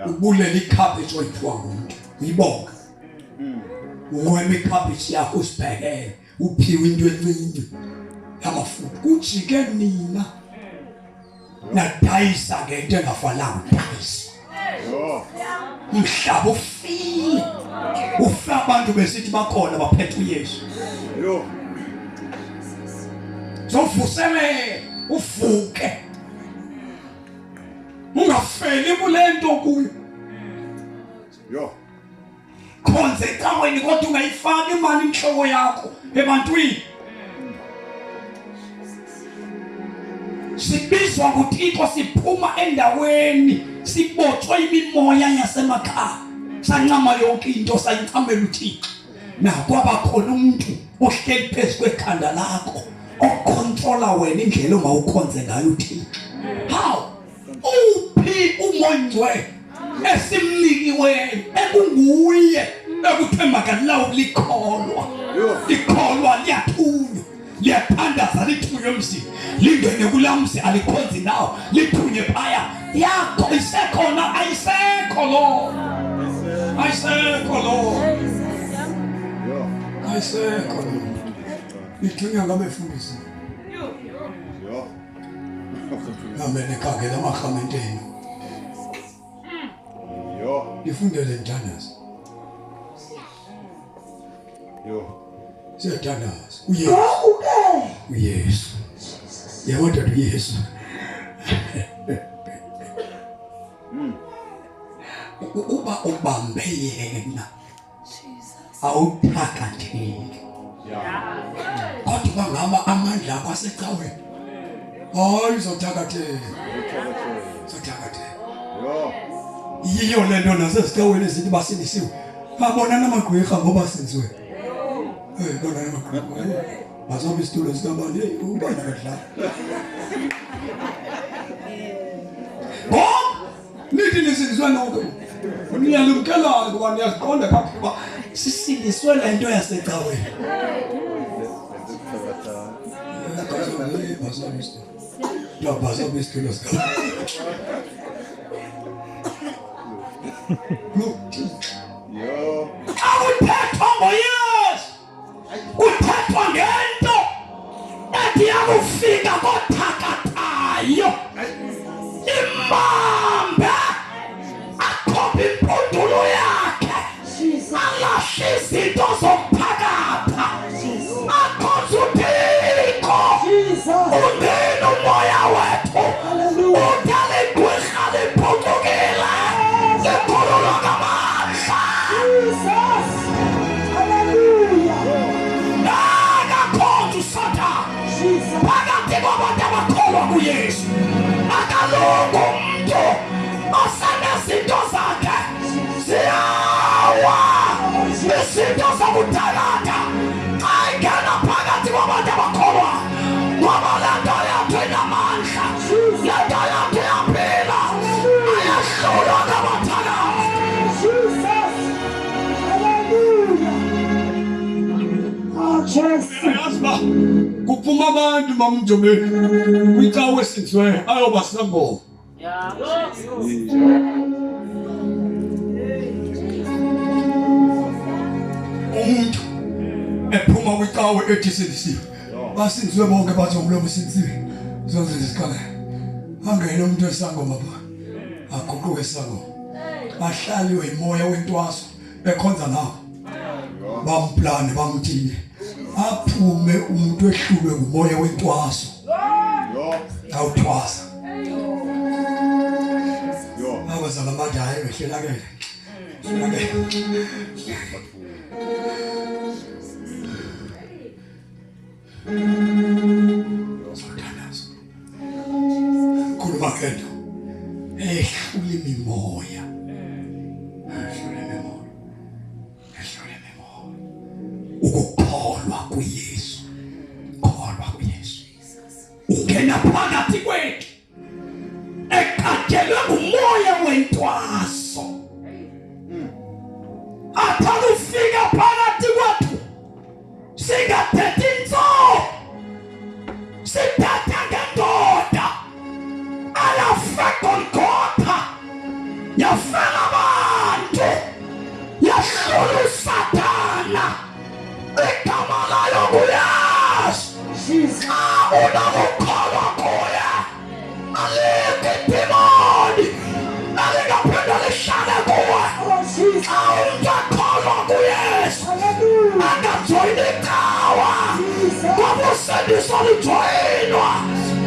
ubulela ikhabhishi oyiphiwa ngumuntu uyibonga unqweme ikhabhishi yakho usiphekele uphiwe into encinci yamafutha kujike nina nadayisa ngento engafanelanga udayisa umhlaba ufile ufe abantu besithi bakhona baphethe uYesu zovusele uvuke ungafeli kulento kuyo khonze ecaweni kodwa ungayifaki imali inhloko yakho ebantwini sibizwa nguThixo siphuma endaweni sibotshwe imimoya yasemakhaya sancama yonke into sayincamela uThixo nakwaba khona umuntu ohleli phezu kwekhanda lakho okontrola wena indlela ongawukhonze ngayo uThixo how uphi umongcwe esimnikiweyo ekunguye ekuthemba kalawo likholwa liyathunywa liyathandaza lithunywe emzini lingene kulamzi alikhonzi nawo lithunye phaya yakho isekhona ayisekho lo ithunywa ngabefundisi ngamene khangela amahamenteni ifundele ntanazi siyathandaza uYesu yabona uYesu uba ubambe yena awuthakatheki kodwa ngama amandla akho asecaweni hayi zothakatheka yiyo le nto nasezitaweni ezithi basindisiwe babona namagqirha ngoba senziwe bona namagqirha bazobe isitulo sikabani ubani akadlala nithi nisindiswe nonke niyalumkela ngoba niyaqonda kakhulu sisindiswe le nto yasecaweni bazobe isitulo sikabani akuthethwa ngoYesu kuthethwa ngento ethi yakufika kothakathayo imambe akhophe impundulo Yahlulwa ngabathakazi. Jesus. Hallelujah. Oh, Jesus. Yazi ba kuphuma abantu mamjobeni kwicawe esizwe ayobasangoma. Umuntu ephuma kwicawe ethi sindisiwe. Basinzwe bonke bathi umlomo sinzile. Zonke isikhala. Angene umuntu esangoma ba. Aguquke esangoma. Ahlaliwe imoya wentwaso bekhonza nawo. Bamplane bamthini. Aphume umuntu ehlulwe ngumoya wentwaso. Awuthwasa. Abazala amadayi behlelakele. Khuluma ngento ehlule imimoya. Ukukholwa kuYesu. Kholwa kuYesu. Ungena phakathi kwethu. Ekhathelwe ngumoya wentwaso. Athakufika phakathi kwethu. Singathethi inzondo. Sithatha ngendoda. Alafegolgotha. Yafela abantu. Yahlula uSathana. Igama layo nguYesu. Unamukholwa kuye. Alike demoni. Alikaphinda lihlale kuwe. Awungakholwa kuYesu. Angajoyini icawa. Ngoba usendisa lijoyinwa.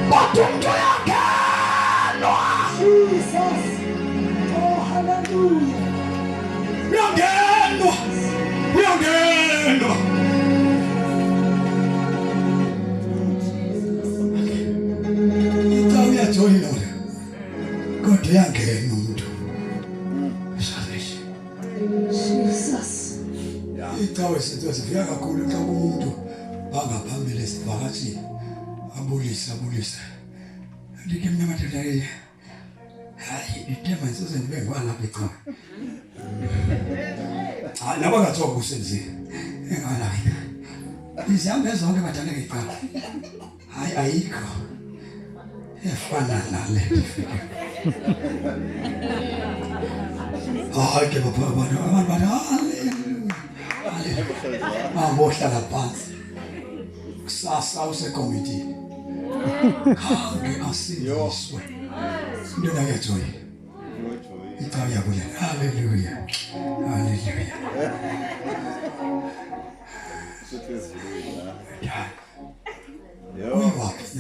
Kodwa umuntu uyangenwa. Jesus. Oh, hallelujah. Uyangenwa. Uyangenwa. Icawa uyajoyina wena. Kodwa uyangena umuntu. Jesus. Icawa izinto zifika kakhulu xa umuntu bangaphambili esivakatshini. Abulisa. Ndike mina madoda ke. Hayi, ithemba ngisoze ndibe ngwalapha ecawa. Hayi laba ngathoka usenzile. Engala wena. Izihambe zonke badala ngecawa. Hayi ayikho. Efana nale ndifike. Hayi ke baba abantu bohlala phansi. Kusasa usekomitini. Khange asindiswe. Ndona yajoyi. Icawa yabuya. Hallelujah. Hallelujah. Uyaphi?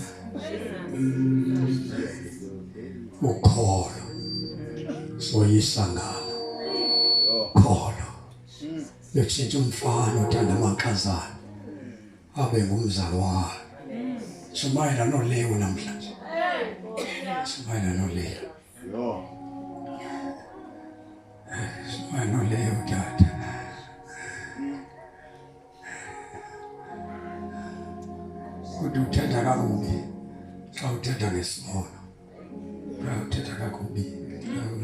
Ukholo. Soyisangana. Kholo. Lekushintsha umfana uthanda amankazana. Abe ngumzalwane. Sumayela noLewu namhlanje. Sumayela noLewu. Sumayela noLewu tata. Kodwa uthetha kakubi. Xa uthetha ngesono. Xa uthetha kakubi.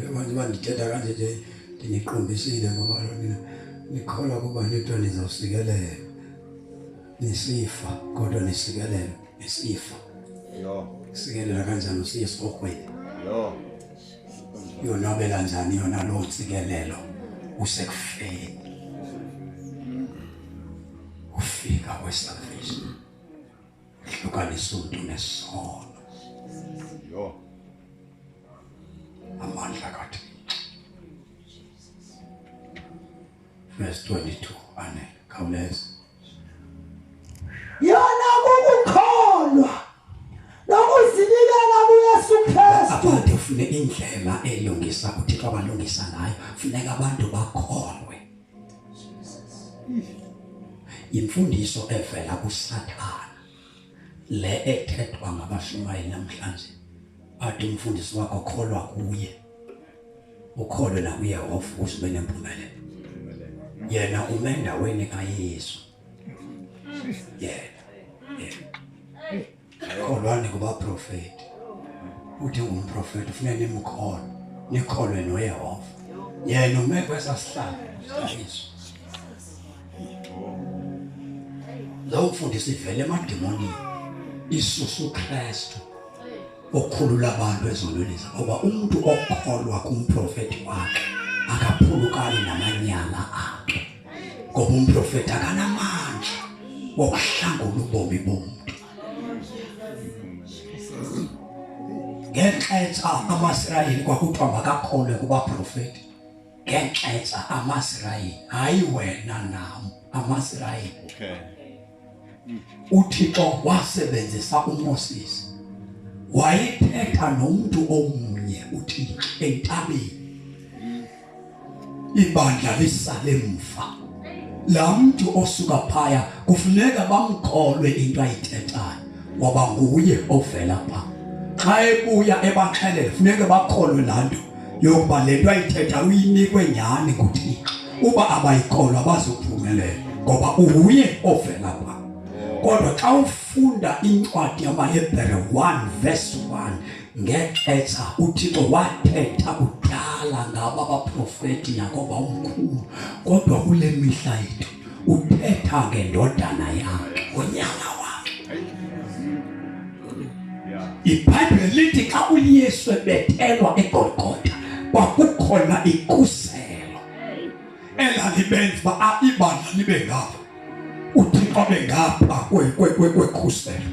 Abantu bandithetha kanje nje ndiniqondisile ngoba mina nikholwa kuba nitwa nizawusikelela. Nisifa kodwa nisikelela nisifa. Sikelela kanjani usiye esikhweni? Yonwabela kanjani yona lo nsikelelo usekufeni. Ufika kwesalvation. Hlukanisa umuntu nesono. Amandla kaThixo. Verse 22 ane khawuleza. Yona ukukholwa nokuzinikela kuYesu Kristu. Abantu ufune indlela elungisa uThixo abalungisa ngayo. Funeka abantu bakholwe. Imfundiso evela kuSathana. Le ethethwa ngabashumayeli namhlanje. Athi umfundisi wakho kholwa kuye. Ukholwe na kuYehova usibe nempumelelo. Yena umendaweni kaYesu. Kholwani kuba prophet. Uthi umprofeti ufuna nimkholo. nikholwe noYehova yena ume kwesasihlalo Yesu lo mfundisi ivele emademoni iSusu Kristu okhulula abantu ezolweni ngoba umuntu okholwa kumprofeti wakhe akaphulukani namanyala akhe ngoba umprofeti akanamandla wokuhlangula ubomi bomuntu ngenxa amaSirayeli kwakuthiwa makakholwe kubaprofeti ngenxa amaSirayeli hayi wena nami amaSirayeli uThixo wasebenzisa uMoses wayethetha nomuntu omunye uThixo entabeni ibandla lisale emva la muntu osuka phaya kufuneka bamkholwe into ayithethayo ngoba nguye ovela pha xa ebuya ebaxhelele kufuneka bakholwe lanto yokuba lento ayithetha uyinikwe nyani nguThixo uba abayikholwa bazophumelela ngoba uye ovela pha kodwa xa ufunda incwadi yamaHebrew 1 verse 1 ngexesha uThixo wathetha kudala ngaba abaprofeti nakoba umkhulu kodwa kule mihla yethu uthetha ngendodana yakhe ngonyana wakhe iBhayibheli lithi xa uYesu ebethelwa eGolgotha kwakukhona ikhuselo elalibenza ibandla libe ngapha uThixo bengapha kwekhuselo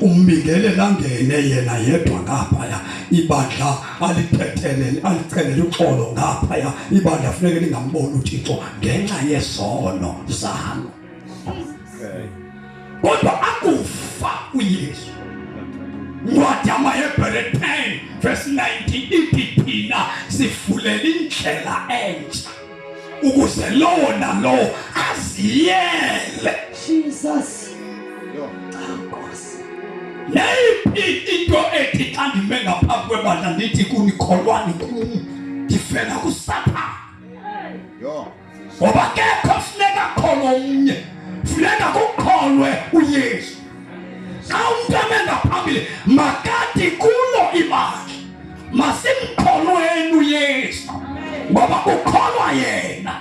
umbingelela ngene yena yedwa ngapha ibandla aliphethelele alichelele uxolo ngapha ibandla kufanele lingamboni uThixo ngenxa yesono zalo kodwa akufa uYesu Ncwadi yamaHebrew 10 verse 19 ithi thina sifulela indlela entsha ukuze lowo nalowo aziyele Jesus. Nayiphi into ethi xa ndime ngaphambi kwebandla ndithi kunikholwani kum ndivela kuSathane ngoba kekho funeka kholwe omnye funeka kukholwe uYesu xa umuntu ame ngaphambili makathi kulo ibandla masimkholweni uYesu ngoba kukholwa yena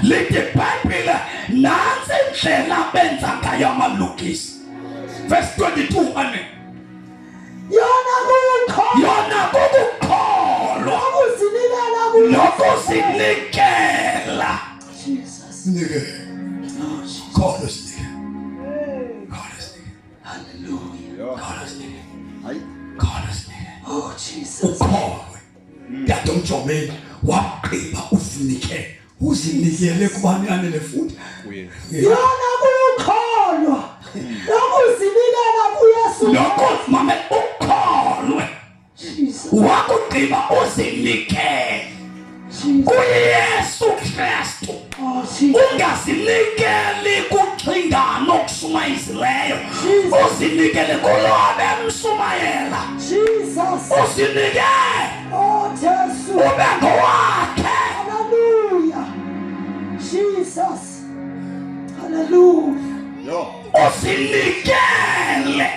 lithi iBhayibhile nansi indlela benza ngayo amalungisi verse 22 ane yona kukukholwa nokuzinikela Jesus. Oh Jesus. Yatomjomeni waqhiba uzinikele uzinikele kubani anele futhi Yona kukholwa nokuzinikela kuYesu. lokho mama ukholwe wakugqiba uzinikele kuYesu Kristu ungazinikeli kuXhingana okusumayizileyo uzinikele kulobe emsumayela uzinikele ube ngowakhe. Hallelujah. Jesus. Hallelujah. Uzinikele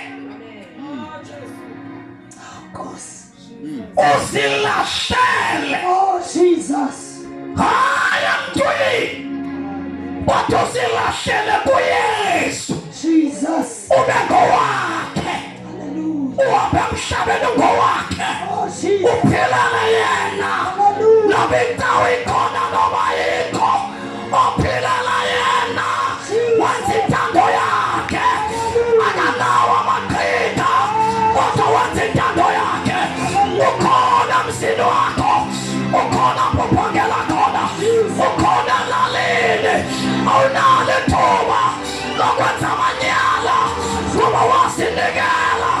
uzilahlele Oh Jesus. haya mtuli watu uzilahlele kuYesu Jesus. ube ngowakhe Hallelujah. uhambe emhlabeni ngowakhe Oh Jesus. uphilele yena noba indawo ikhona noba ayikho uphilele yena wenza intando yakhe akanawo amaqhinga kodwa wenza intando yakhe ukhona msini wakho ukhona mpophongela khona ukhona lalini awunalo ithuba lokwenza amanyala ngoba wasinikela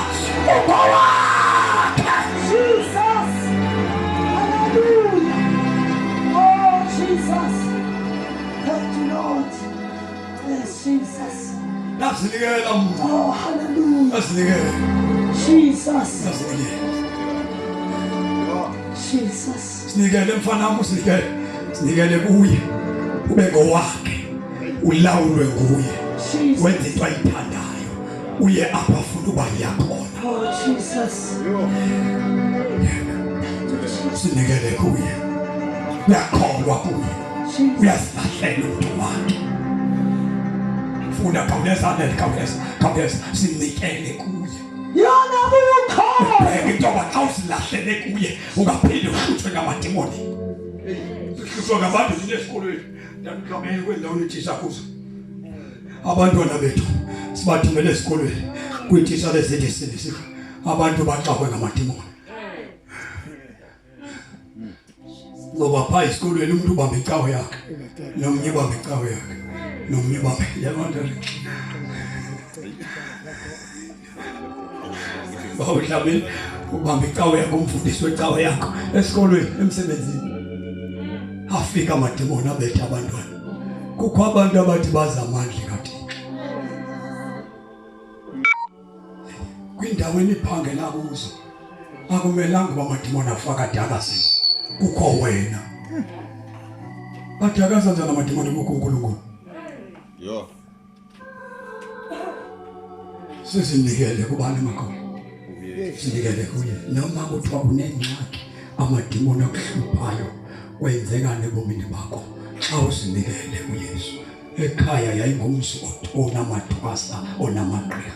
ungowakhe. Jesus. Hallelujah. Oh Jesus. Thank you, Lord. Yes, Jesus. Nasinikela muntu Oh hallelujah. nasinikele Jesus. nasinikele Jesus. sinikele mfana wami sinikele kuye ube ngowakhe ulawulwe nguye Jesus. wenza into ayithandayo uye apha futhi uba yakhona. Oh Jesus. sinikele kuye, uyakholwa kuye, uyasihlela umuntu wakhe. Funa khawuleza sinikele kuye. Yona bukho. Bheka intoba xa usilahlele kuye ungaphinde uhlutshwe ngamadimoni. Uhlutshwa ngabantu esikolweni. Ndamkhamela kwendawo ethisha kuzo. Abantwana bethu sibathumele esikolweni kwithisha lezithi sisi. Abantu baxakwe ngamadimoni. Ngoba pha esikolweni umuntu ubamba icawe yakhe. Nomnye ubamba icawe yakhe. Nomnye ubamba yabona. Bawudlabe ubamba icawe yakho umfundisi wecawe yakho esikolweni emsebenzini. Afika amadimoni abethe abantwana. Kukho abantu abathi baza amandla kaThixo. Kwindawo eniphangela kuzo akumelanga uba amadimoni afaka adakazise. Kukho wena. Adakaza njani amadimoni kukho uNkulunkulu? Yo. Sizinikele kubani makho. Sinikele kuye noma kuthiwa kunengxaki amadimoni akuhluphayo wenzekane ebomini bakho xa usinikele kuYesu. Ekhaya yayingumzi onamathwasa onamagqirha